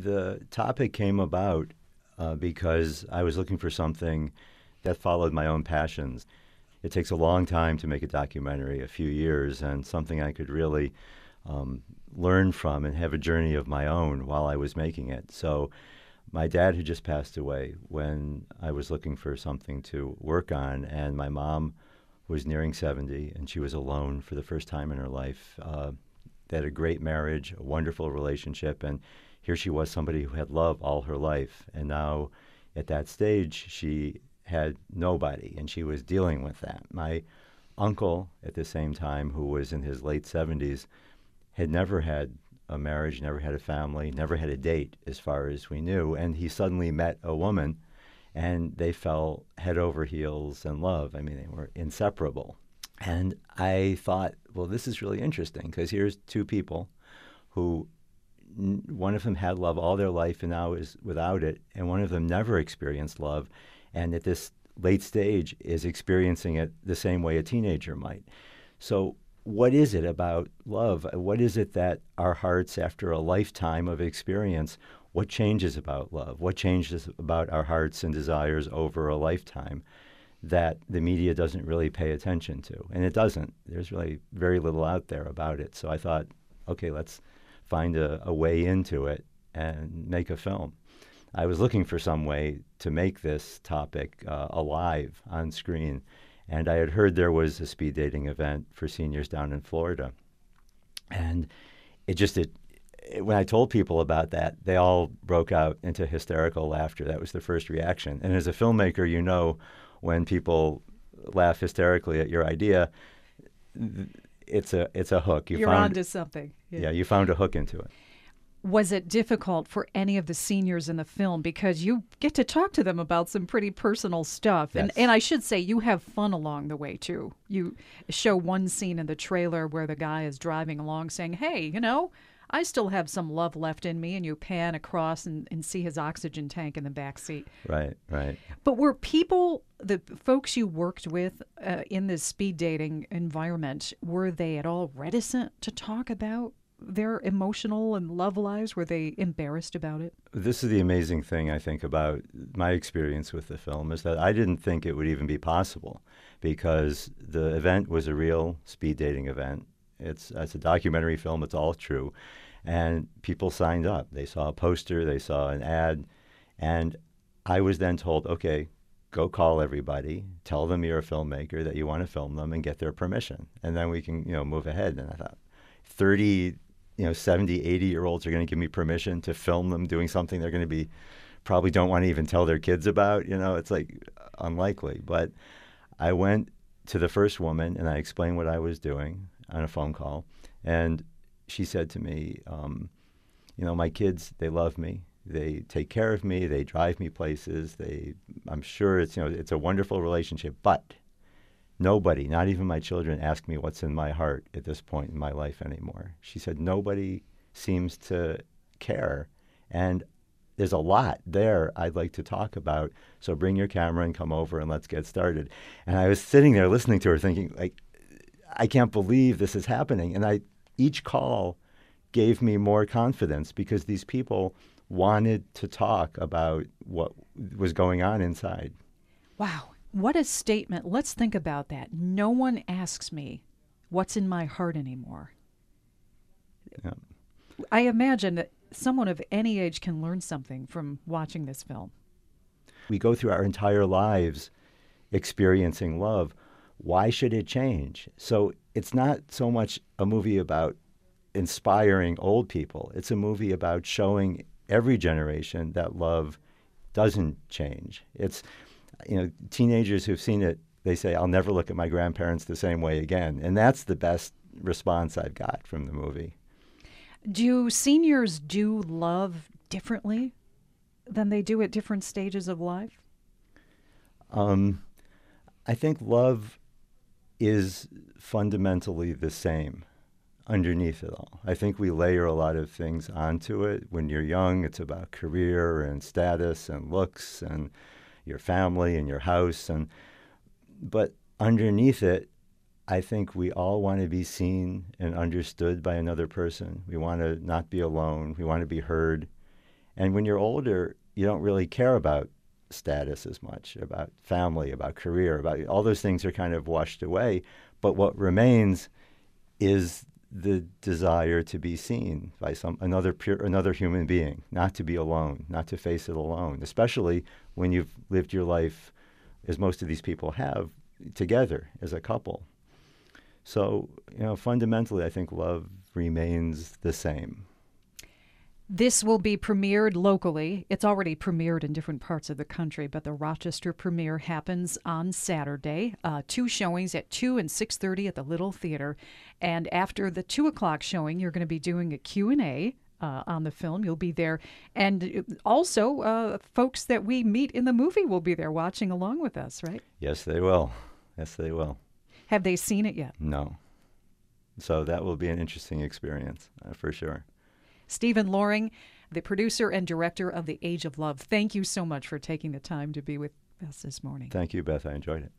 The topic came about because I was looking for something that followed my own passions. It takes a long time to make a documentary, a few years, and something I could really learn from and have a journey of my own while I was making it. So my dad had just passed away when I was looking for something to work on, and my mom was nearing 70, and she was alone for the first time in her life. They had a great marriage, a wonderful relationship, and here she was, somebody who had love all her life. And now at that stage, she had nobody, and she was dealing with that. My uncle, at the same time, who was in his late 70s, had never had a marriage, never had a family, never had a date, as far as we knew. And he suddenly met a woman, and they fell head over heels in love. I mean, they were inseparable. And I thought, well, this is really interesting, because here's two people who, one of them had love all their life and now is without it, and one of them never experienced love, and at this late stage is experiencing it the same way a teenager might. So what is it about love? What is it that our hearts, after a lifetime of experience, what changes about love? What changes about our hearts and desires over a lifetime that the media doesn't really pay attention to? And it doesn't. There's really very little out there about it. So I thought, okay, let's find a way into it and make a film. I was looking for some way to make this topic alive on screen. And I had heard there was a speed dating event for seniors down in Florida. And when I told people about that, they all broke out into hysterical laughter. That was the first reaction. And as a filmmaker, you know, when people laugh hysterically at your idea, it's a hook. You're onto something. Yeah, you found a hook into it. Was it difficult for any of the seniors in the film? Because you get to talk to them about some pretty personal stuff. Yes. And I should say, you have fun along the way, too. You show one scene in the trailer where the guy is driving along saying, hey, you know, I still have some love left in me, and you pan across and see his oxygen tank in the back seat. Right, right. But were people, the folks you worked with in this speed dating environment, were they at all reticent to talk about their emotional and love lives? Were they embarrassed about it? This is the amazing thing, I think, about my experience with the film, is that I didn't think it would even be possible, because the event was a real speed dating event. It's a documentary film. It's all true. And people signed up. They saw a poster. They saw an ad. And I was then told, okay, go call everybody. Tell them you're a filmmaker, that you want to film them, and get their permission. And then we can, move ahead. And I thought, 30, 70, 80-year-olds are going to give me permission to film them doing something they're going to probably don't want to even tell their kids about. It's like unlikely. But I went to the first woman, and I explained what I was doing on a phone call, and she said to me, my kids, they love me, they take care of me, they drive me places, I'm sure it's a wonderful relationship, but nobody, not even my children, ask me what's in my heart at this point in my life anymore. She said, nobody seems to care, and there's a lot there I'd like to talk about, so bring your camera and come over and let's get started. And I was sitting there listening to her thinking, I can't believe this is happening. And each call gave me more confidence, because these people wanted to talk about what was going on inside. Wow. What a statement. Let's think about that. No one asks me what's in my heart anymore. Yeah. I imagine that someone of any age can learn something from watching this film. We go through our entire lives experiencing love. Why should it change? So it's not so much a movie about inspiring old people. It's a movie about showing every generation that love doesn't change. It's, teenagers who've seen it, they say, I'll never look at my grandparents the same way again. And that's the best response I've got from the movie. Do seniors do love differently than they do at different stages of life? I think love is fundamentally the same underneath it all. I think we layer a lot of things onto it. When you're young, it's about career and status and looks and your family and your house. But underneath it, I think we all want to be seen and understood by another person. We want to not be alone. We want to be heard. And when you're older, you don't really care about status as much, about family, about career, about all those things are kind of washed away. But what remains is the desire to be seen by another human being, not to be alone, not to face it alone, especially when you've lived your life, as most of these people have, together as a couple. So, fundamentally, I think love remains the same. This will be premiered locally. It's already premiered in different parts of the country, but the Rochester premiere happens on Saturday. 2 showings at 2 and 6:30 at the Little Theater. And after the 2 o'clock showing, you're going to be doing a Q&A on the film. You'll be there. And also, folks that we meet in the movie will be there watching along with us, right? Yes, they will. Yes, they will. Have they seen it yet? No. So that will be an interesting experience, for sure. Stephen Loring, the producer and director of The Age of Love, thank you so much for taking the time to be with us this morning. Thank you, Beth. I enjoyed it.